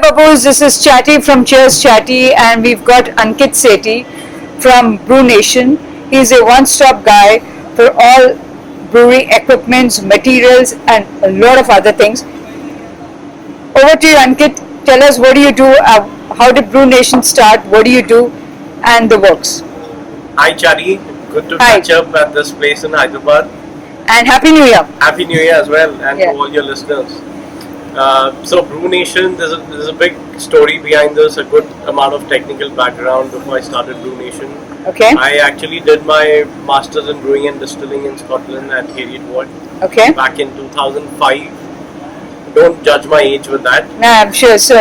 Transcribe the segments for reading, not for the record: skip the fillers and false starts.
Babus, this is Chatty from Cheers Chatty, and we've got Ankit Sethi from Brewnation. He's a one-stop guy for all brewery equipments, materials, and a lot of other things. Over to you, Ankit. Tell us, what do you do? How did Brewnation start? What do you do? And the works. Hi Chatty, good to Hi. catch up at this place in Hyderabad. And Happy New Year. Happy New Year as well, and Yeah. to all your listeners. So Brewnation, there's a big story behind this, a good amount of technical background before I started Brewnation. Okay. I actually did my Masters in Brewing and Distilling in Scotland at Heriot Ward Okay. back in 2005. Don't judge my age with that. No, I'm sure. So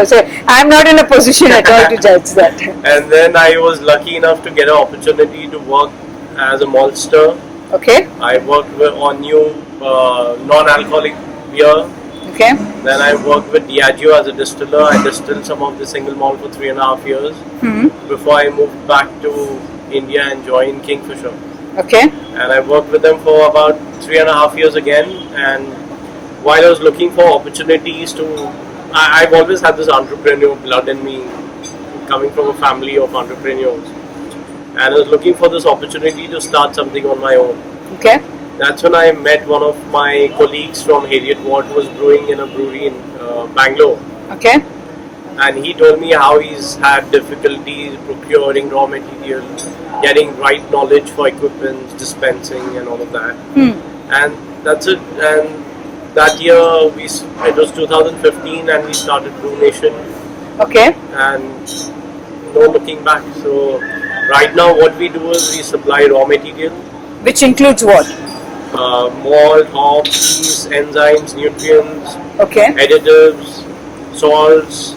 I'm not in a position at all to judge that. And then I was lucky enough to get an opportunity to work as a maltster. Okay. I worked on new non-alcoholic beer. Okay. Then I worked with Diageo as a distiller. I distilled some of the single malt for 3.5 years before I moved back to India and joined Kingfisher. Okay. And I worked with them for about 3.5 years again. And while I was looking for opportunities I've always had this entrepreneurial blood in me, coming from a family of entrepreneurs. And I was looking for this opportunity to start something on my own. Okay. That's when I met one of my colleagues from Heriot Ward who was brewing in a brewery in Bangalore. Okay. And he told me how he's had difficulties procuring raw materials, getting right knowledge for equipment, dispensing and all of that. And that's it. And that year, it was 2015 and we started Brewnation. Okay. And no looking back. So right now what we do is we supply raw material. Which includes what? Malt, hops, yeast, enzymes, nutrients, Okay. additives, salts,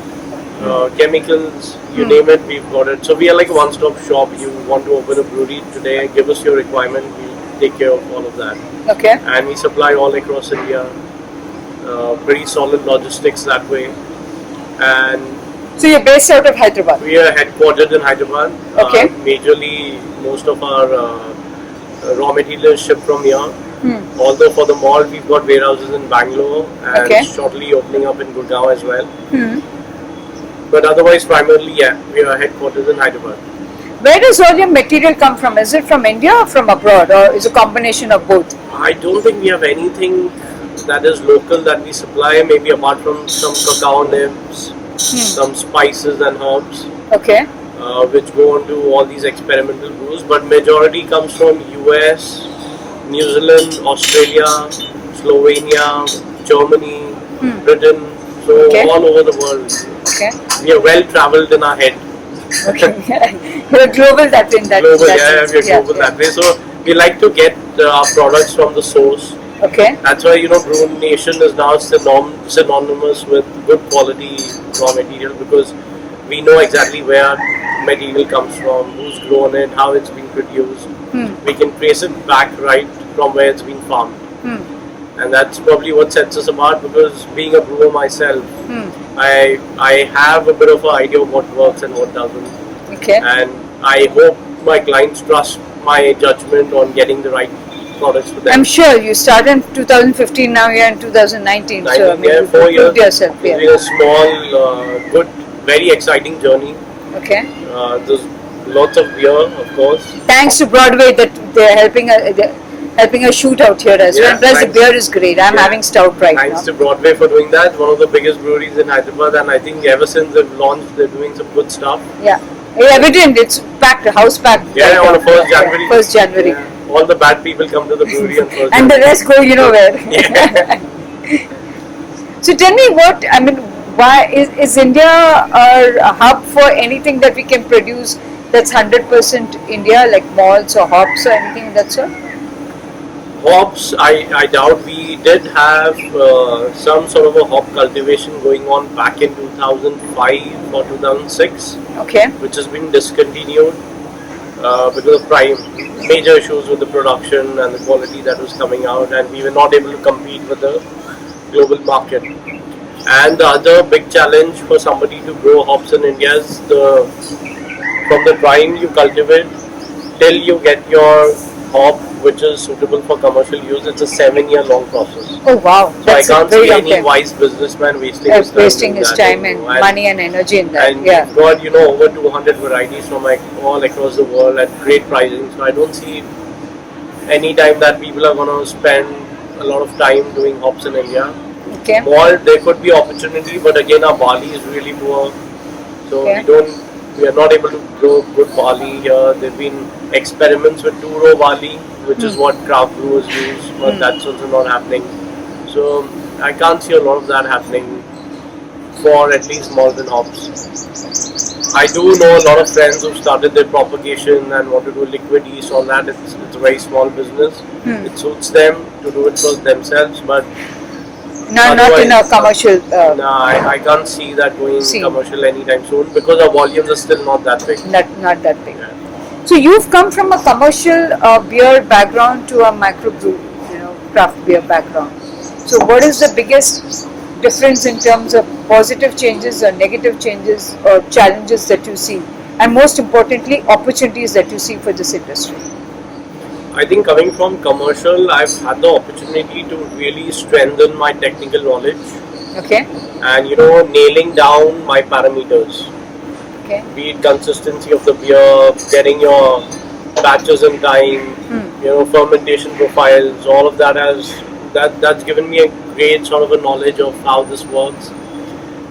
chemicals, you name it, we've got it. So we are like a one-stop shop. You want to open a brewery today, give us your requirement, we'll take care of all of that. Okay. And we supply all across India. Pretty solid logistics that way. And So you're based out of Hyderabad. we are headquartered in Hyderabad. Okay. Majorly, most of our raw material is shipped from here. Although for the malt, we've got warehouses in Bangalore and Okay. shortly opening up in Gurgaon as well. But otherwise, primarily, yeah, we are headquarters in Hyderabad. Where does all your material come from? Is it from India or from abroad, or is it a combination of both? I don't think we have anything that is local that we supply, maybe apart from some cacao nibs, some spices and herbs, Okay. which go on to all these experimental brews. But majority comes from US, New Zealand, Australia, Slovenia, Germany, Britain, so Okay. all over the world. Okay. We are well travelled in our head. Okay. You're global that in that. Global, that yeah, sense. we're global that way. So we like to get our products from the source. Okay. That's why, Brewnation is now synonymous with good quality raw material, because we know exactly where material comes from, who's grown it, how it's been produced. We can trace it back right from where it's been farmed. And that's probably what sets us apart, because being a brewer myself, I have a bit of an idea of what works and what doesn't. Okay. And I hope my clients trust my judgment on getting the right products for them. I'm sure you started in 2015. Now you're in 2019. So I mean, yeah, you 4 years. proved yourself. It's been Yeah. a small, good, very exciting journey. Okay. There's lots of beer, of course. Thanks to Broadway that they're helping us shoot out here as well. Yeah, Plus the thanks. beer is great. I'm Yeah. having stout right Thanks now. to Broadway for doing that. One of the biggest breweries in Hyderabad, and I think ever since they've launched, they're doing some good stuff. Yeah. Evident. It's packed. House packed. Yeah, right on now. the 1st January. 1st January. Yeah. All the bad people come to the brewery on 1st And the January. rest go, where. Yeah. So tell me why is India a hub for anything that we can produce that's 100% India, like malts or hops or anything of that sort? Hops, I doubt. We did have some sort of a hop cultivation going on back in 2005 or 2006, Okay. which has been discontinued because of major issues with the production and the quality that was coming out, and we were not able to compete with the global market. And the other big challenge for somebody to grow hops in India is from the time you cultivate till you get your hop which is suitable for commercial use, it's a 7-year long process. Oh wow, So I that's a can't very see long any time. wise businessman wasting his time And doing that. money and energy in that. And Yeah. we've got over 200 varieties from like all across the world at great pricing. So I don't see any time that people are going to spend a lot of time doing hops in India. Okay. Malt, there could be opportunity, but again our barley is really poor, so Okay. we are not able to grow good barley here. There've been experiments with 2-row barley, which is what craft brewers use, but that's also not happening. So I can't see a lot of that happening for at least malt and hops. I do know a lot of friends who've started their propagation and want to do liquid yeast, all that. It's a very small business. It suits them to do it for themselves, but No, not in a commercial. no, I can't see that going Scene. commercial anytime soon because our volumes are still not that big. Not that big. Yeah. So you've come from a commercial beer background to a microbrew, craft beer background. So what is the biggest difference in terms of positive changes or negative changes or challenges that you see, and most importantly, opportunities that you see for this industry? I think coming from commercial, I've had the opportunity to really strengthen my technical knowledge Okay. and nailing down my parameters. Okay. Be it consistency of the beer, getting your batches in time, fermentation profiles, all of that that's given me a great sort of a knowledge of how this works.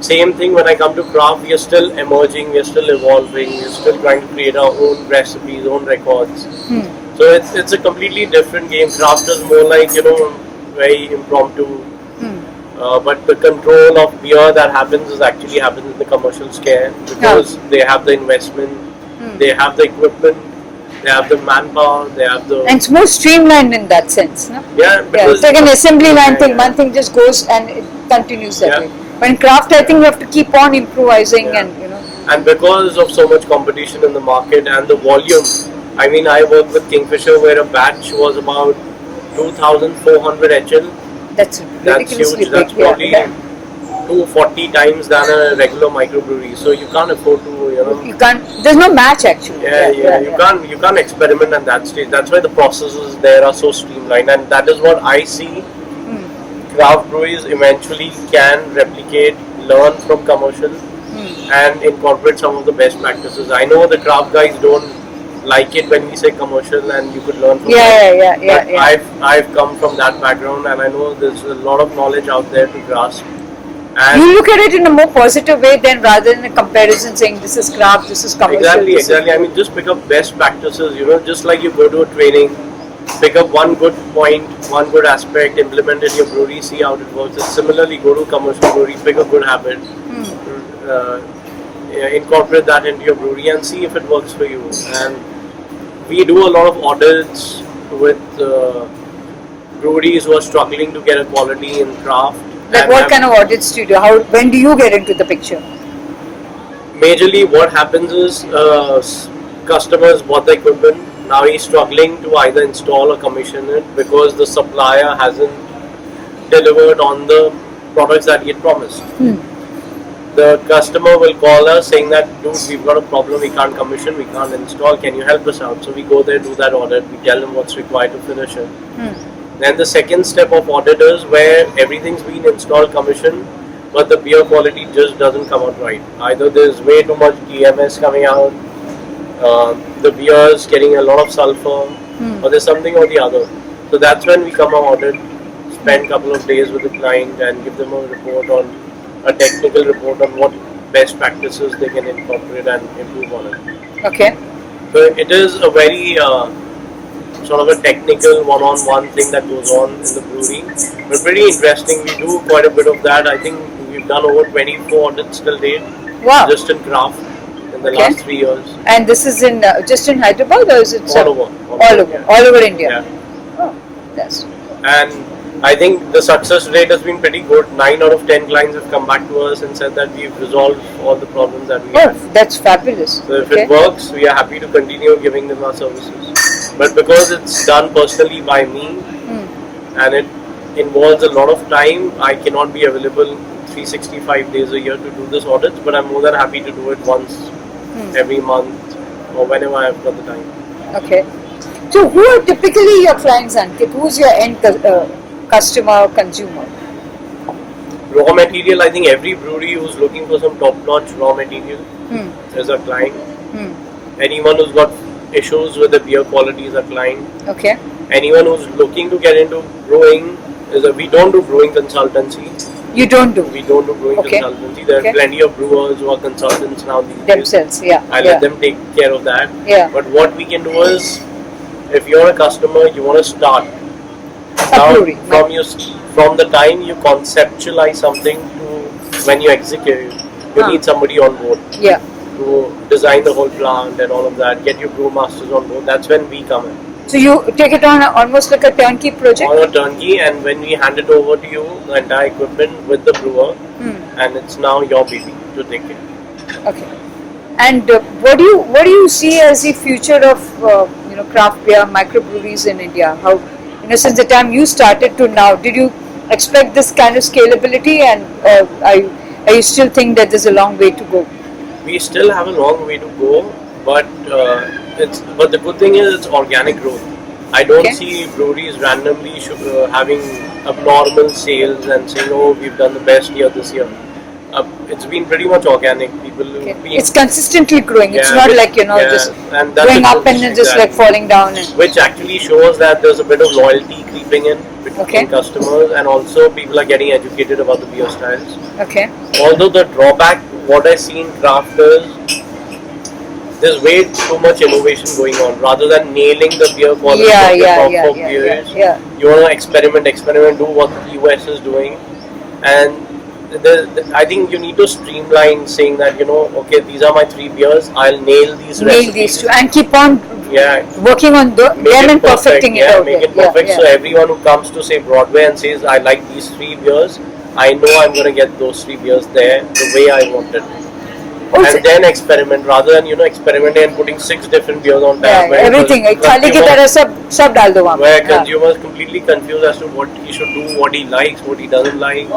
Same thing when I come to craft, we are still emerging, we are still evolving, we are still trying to create our own recipes, own records. So it's a completely different game. Craft is more like very impromptu. But the control of beer that happens in the commercial scale because they have the investment, they have the equipment, they have the manpower, they have the And it's more streamlined in that sense, no? yeah. It's like an assembly line thing. One thing just goes and it continues that way. But in craft, I think you have to keep on improvising And because of so much competition in the market and the volume, I mean, I worked with Kingfisher where a batch was about 2,400 HL. That's ridiculously huge. That's big. probably 240 times than a regular microbrewery. So you can't afford to, You can't. There's no match actually. You can't experiment at that stage. That's why the processes there are so streamlined, and that is what I see. Craft breweries eventually can replicate, learn from commercial, and incorporate some of the best practices. I know the craft guys don't like it when we say commercial, and you could learn from that. But I've come from that background, and I know there's a lot of knowledge out there to grasp. And you look at it in a more positive way than rather than a comparison saying this is craft, this is commercial. Exactly. I mean, just pick up best practices. Just like you go to a training, pick up one good point, one good aspect, implement it in your brewery, see how it works. And similarly, go to a commercial brewery, pick a good habit, incorporate that into your brewery, and see if it works for you. And we do a lot of audits with breweries who are struggling to get a quality in craft. Like what kind of audits do you do? When do you get into the picture? Majorly, what happens is customers bought the equipment. Now he's struggling to either install or commission it because the supplier hasn't delivered on the products that he had promised. The customer will call us saying that, dude, we've got a problem, we can't commission, we can't install, can you help us out? So we go there, do that audit, we tell them what's required to finish it. Then the second step of audit is where everything's been installed, commissioned, but the beer quality just doesn't come out right. Either there's way too much DMS coming out, the beer is getting a lot of sulfur, or there's something or the other. So that's when we come out audit, spend a couple of days with the client and give them a technical report on what best practices they can incorporate and improve on it. Okay. So it is a very sort of a technical one-on-one thing that goes on in the brewery. But pretty interesting. We do quite a bit of that. I think we've done over 24 audits till date. Wow. Just in craft in the last 3 years. And this is in just in Hyderabad, or is it All over India? Yeah. Oh, that's. And I think the success rate has been pretty good. 9 out of 10 clients have come back to us and said that we've resolved all the problems that we had. Oh, that's fabulous. So if it works, we are happy to continue giving them our services. But because it's done personally by me and it involves a lot of time, I cannot be available 365 days a year to do this audits, but I'm more than happy to do it once every month or whenever I've got the time. Okay. So who are typically your clients, Ankit? Who's your end customer, consumer? Raw material, I think every brewery who's looking for some top-notch raw material is a client. Anyone who's got issues with the beer quality is a client. Okay. Anyone who's looking to get into brewing we don't do brewing consultancy. You don't do? We don't do brewing consultancy. There are plenty of brewers who are consultants now these themselves, days. I let them take care of that. But what we can do is, if you're a customer, you want to start. Now, from the time you conceptualize something to when you execute, you need somebody on board. To design the whole plant and all of that, get your brewmasters on board. That's when we come in. So you take it on almost like a turnkey project? On a turnkey, and when we hand it over to you, the entire equipment with the brewer, and it's now your baby to take it. Okay. And what do you see as the future of craft beer microbreweries in India? How since the time you started to now, did you expect this kind of scalability, and are you still think that there's a long way to go? We still have a long way to go, but the good thing is it's organic growth. I don't see breweries randomly having abnormal sales and saying, "Oh, we've done the best year this year." It's been pretty much organic. It's consistently growing. It's not like just going up and then just like falling down. Which actually shows that there's a bit of loyalty creeping in between customers, and also people are getting educated about the beer styles. Okay. Although the drawback, what I see in craft is there's way too much innovation going on. Rather than nailing the beer quality of the top beers, you want to experiment, do what the US is doing, and I think you need to streamline saying that okay, these are my 3 beers. I'll nail these recipes. And keep on working on them and perfecting it out. Make it perfect. So everyone who comes to say Broadway and says I like these 3 beers, I know I'm going to get those 3 beers there the way I want it. And then experiment rather than experimenting and putting 6 different beers on tap. Everything. Sab dal do where consumers completely confused as to what he should do, what he likes, what he doesn't like.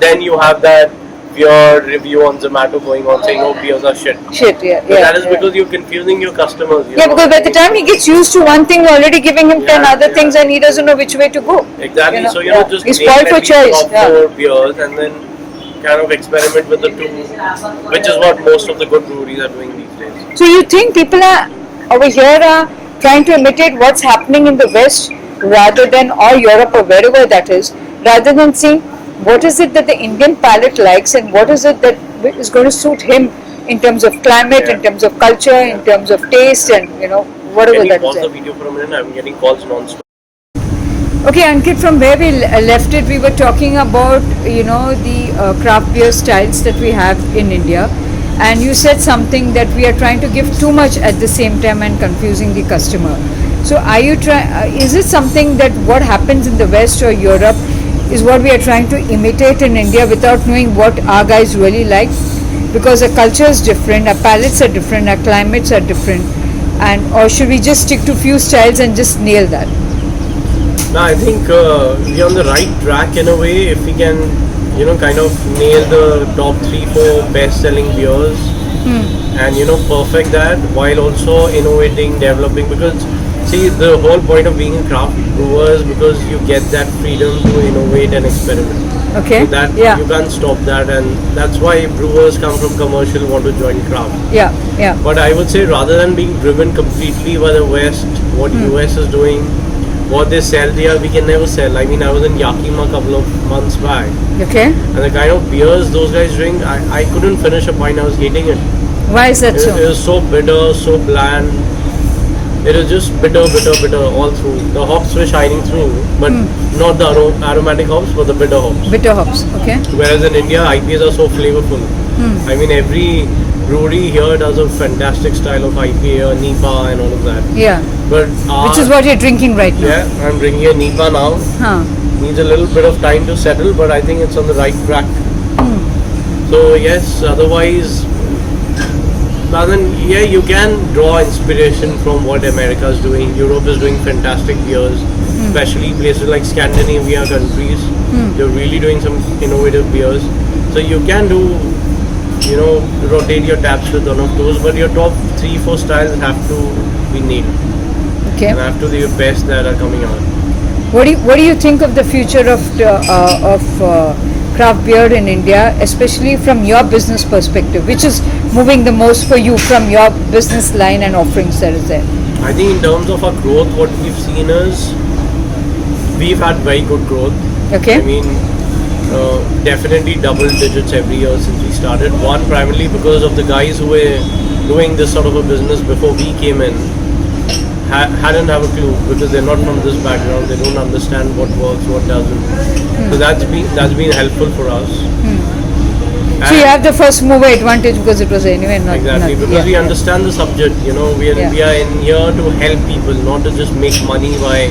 Then you have that beer review on Zomato going on saying, "Oh, beers are shit." That is because you're confusing your customers. Because by the time he gets used to one thing, you're already giving him 10 other things, and he doesn't know which way to go. Exactly. So just he's spoiled for choice. 4 beers and then kind of experiment with the 2, which is what most of the good breweries are doing these days. So you think people over here are trying to imitate what's happening in the West rather than, or Europe or wherever that is, rather than seeing what is it that the Indian palate likes and what is it that is going to suit him in terms of climate, in terms of culture, in terms of taste, and whatever that is. Can you pause the video for a minute? I'm getting calls non-stop. Okay, Ankit, from where we left it, we were talking about the craft beer styles that we have in India, and you said something that we are trying to give too much at the same time and confusing the customer. So are you is it something that what happens in the West or Europe is what we are trying to imitate in India without knowing what our guys really like? Because our culture is different, our palates are different, our climates are different, or should we just stick to few styles and just nail that? No, I think we're on the right track in a way if we can, kind of nail the top 3-4 best-selling beers and perfect that while also innovating, developing. Because see, the whole point of being a craft brewer is because you get that freedom to innovate and experiment. Okay. So that you can't stop that, and that's why brewers come from commercial want to join craft. But I would say rather than being driven completely by the West, what US is doing, what they sell here, we can never sell. I mean, I was in Yakima a couple of months back. Okay. And the kind of beers those guys drink, I couldn't finish a pint. I was hating it. Why is that so? It was so bitter, so bland. It was just bitter all through. The hops were shining through, but not the aromatic hops, but the bitter hops. Bitter hops, okay. Whereas in India, IPAs are so flavorful. I mean, every brewery here does a fantastic style of IPA, NEPA and all of that. But which is what you're drinking right now. Yeah, I'm drinking a NEPA now. Needs a little bit of time to settle, but I think it's on the right track. So yes, otherwise, you can draw inspiration from what America is doing. Europe is doing fantastic beers, especially places like Scandinavia countries. They're really doing some innovative beers. So you can do, rotate your taps with one of those, but your top 3-4 styles have to be nailed. Okay. and after the best that are coming out. What do you think of the future of craft beer in India, especially from your business perspective? Which is moving the most for you from your business line and offerings that is there? I think in terms of our growth, what we've seen is we've had very good growth. Okay. I mean, definitely double digits every year since we started. One, primarily because of the guys who were doing this sort of a business before we came in hadn't have a clue, because they're not from this background. They don't understand what works, what doesn't. So that's been helpful for us. So you have the first mover advantage because it was anyway not Exactly, not, because yeah, we understand the subject. You know, we are in here to help people, not to just make money by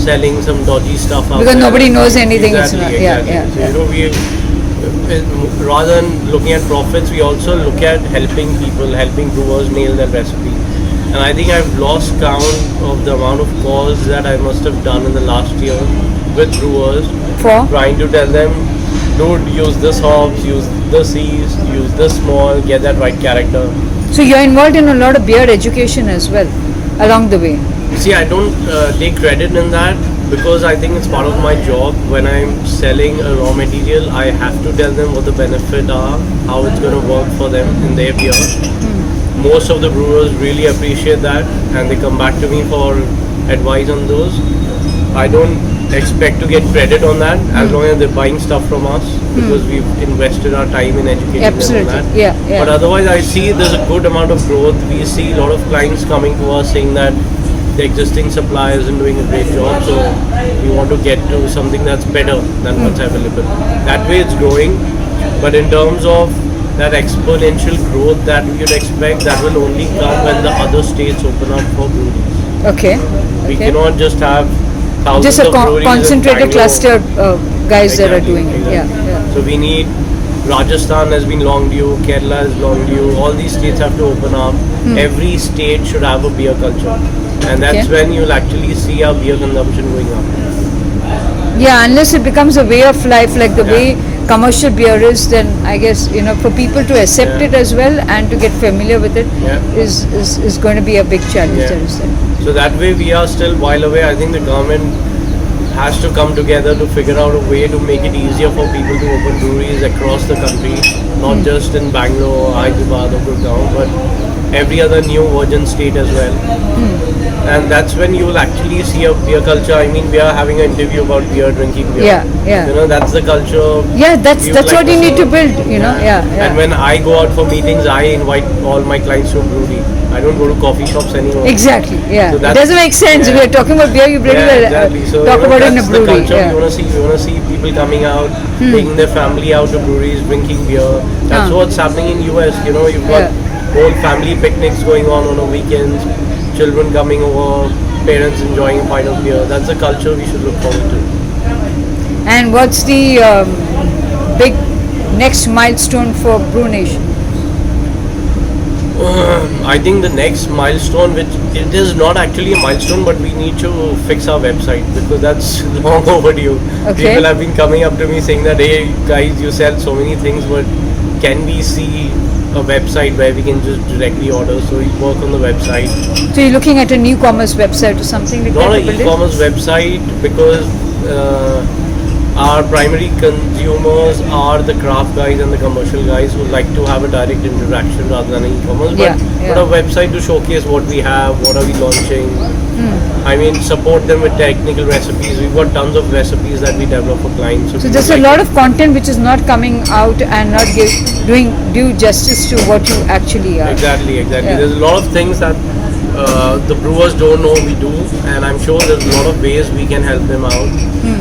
selling some dodgy stuff out because there. nobody knows anything. Exactly, It's not, exactly. yeah, So, yeah. you know, we rather than looking at profits, we also look at helping people, helping brewers nail their recipe. And I think I've lost count of the amount of calls that I must have done in the last year with brewers, For trying to tell them, dude, use this hops, use this yeast, use this malt, get that right character. so you're involved in a lot of beer education as well along the way. See, I don't take credit in that, because I think it's part of my job. When I'm selling a raw material, I have to tell them what the benefit are, how it's going to work for them in their beer. Most of the brewers really appreciate that, and they come back to me for advice on those. I don't expect to get credit on that as long as they're buying stuff from us, because we've invested our time in educating Absolutely, them on that. yeah, yeah. But otherwise, I see there's a good amount of growth. We see a lot of clients coming to us saying that the existing supplier isn't doing a great job, so we want to get to something that's better than what's available. That way it's growing, but in terms of that exponential growth that we would expect, that will only come when the other states open up for breweries. Okay. We Okay. cannot just have thousands Just a of breweries in concentrated Bangalore. cluster guys that are Exactly, doing it. exactly. Yeah, yeah. So we need, Rajasthan has been long due, Kerala is long due, all these states have to open up. Every state should have a beer culture. And that's Okay. when you'll actually see our beer consumption going up. Yeah, unless it becomes a way of life, like the Yeah. way commercial beer is, then I guess, for people to accept Yeah. it as well and to get familiar with it Yeah. is going to be a big challenge. Yeah. That is there. So that way we are still while away. I think the government has to come together to figure out a way to make it easier for people to open breweries across the country, not just in Bangalore, Hyderabad or Gurgaon, but every other new virgin state as well. And that's when you will actually see a beer culture. I mean, we are having an interview about beer, drinking beer. Yeah, yeah. You know, that's the culture. Yeah, that's we would like what you need to serve. build. Yeah. And when I go out for meetings, I invite all my clients to a brewery. I don't go to coffee shops anymore. Exactly. Yeah. So It that's- doesn't make sense. yeah. We are talking about beer. You bring Yeah, it. exactly. So Talk about it in a that's brewery. the culture Yeah. we want to see. We want to see people coming out, taking their family out to breweries, drinking beer. That's what's happening in US. You know, you've got whole family picnics going on a weekends, children coming over, parents enjoying a pint of beer. That's the culture we should look forward to. And what's the big next milestone for Brewnation? I think the next milestone, which it is not actually a milestone, but we need to fix our website, because that's long overdue. Okay. People have been coming up to me saying that, hey guys, you sell so many things, but can we see a website where we can just directly order? So we work on the website. So you're looking at a new commerce website or something like Not that? an to build it? e-commerce website, because our primary consumers are the craft guys and the commercial guys who like to have a direct interaction rather than an e-commerce. Yeah, But a website to showcase what we have, what are we launching. I mean, support them with technical recipes. We've got tons of recipes that we develop for clients. So we there's would a like lot to- of content which is not coming out and not doing due justice to what you actually are. Exactly. Yeah. There's a lot of things that the brewers don't know we do, and I'm sure there's a lot of ways we can help them out.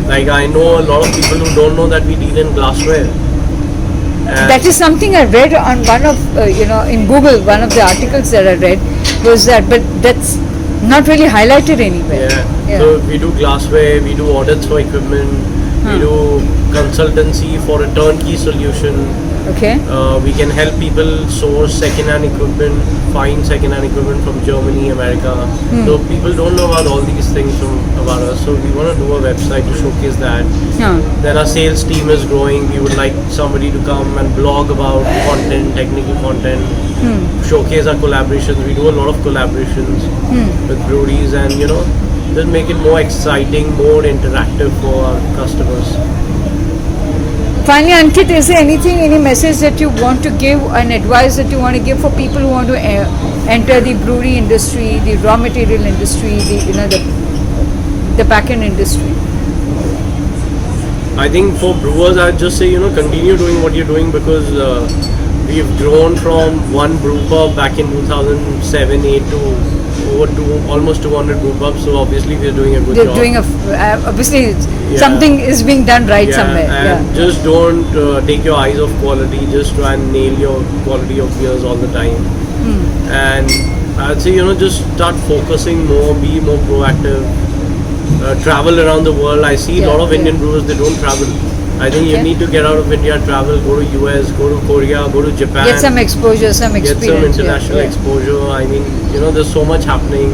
Like, I know a lot of people who don't know that we deal in glassware. And That is something I read on one of, in Google, one of the articles that I read was that, but that's not really highlighted anywhere. Yeah. So we do glassware, we do audits for equipment, we do consultancy for a turnkey solution. Okay. We can help people source second-hand equipment, find second-hand equipment from Germany, America. So people don't know about all these things about us. So we want to do a website to showcase that. Huh. Then our sales team is growing. We would like somebody to come and blog about content, technical content. showcase our collaborations. We do a lot of collaborations with breweries, and just make it more exciting, more interactive for our customers. Finally, Ankit, is there any message that you want to give, an advice that you want to give for people who want to enter the brewery industry, the raw material industry, the back-end industry? I think for brewers, I'd just say, continue doing what you're doing, because we've grown from one brew pub back in 2007-8 to over almost 200 brew pubs. So obviously we're doing a good They're job. doing obviously something is being done right somewhere. And just don't take your eyes off quality. Just try and nail your quality of beers all the time. And I'd say, just start focusing more, be more proactive. Travel around the world. I see a lot of Indian brewers, they don't travel. I think you need to get out of India, travel, go to US, go to Korea, go to Japan. Get some exposure, some Get experience. some international exposure. I mean, there's so much happening.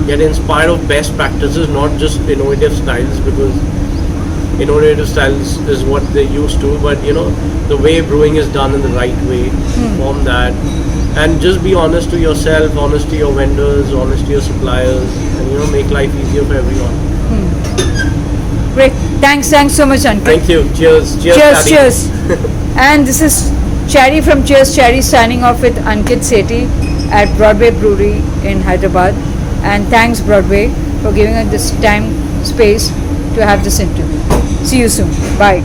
Get inspired of best practices, not just innovative styles, because innovative styles is what they're used to, but the way brewing is done in the right way, form that. And just be honest to yourself, honest to your vendors, honest to your suppliers, and make life easier for everyone. Great. Thanks so much, Ankit. Thank you. Cheers. Cheers, Chatty. cheers. And this is Chatty from Cheers Chatty signing off with Ankit Sethi at Broadway Brewery in Hyderabad. And thanks, Broadway, for giving us this time, space to have this interview. See you soon. Bye.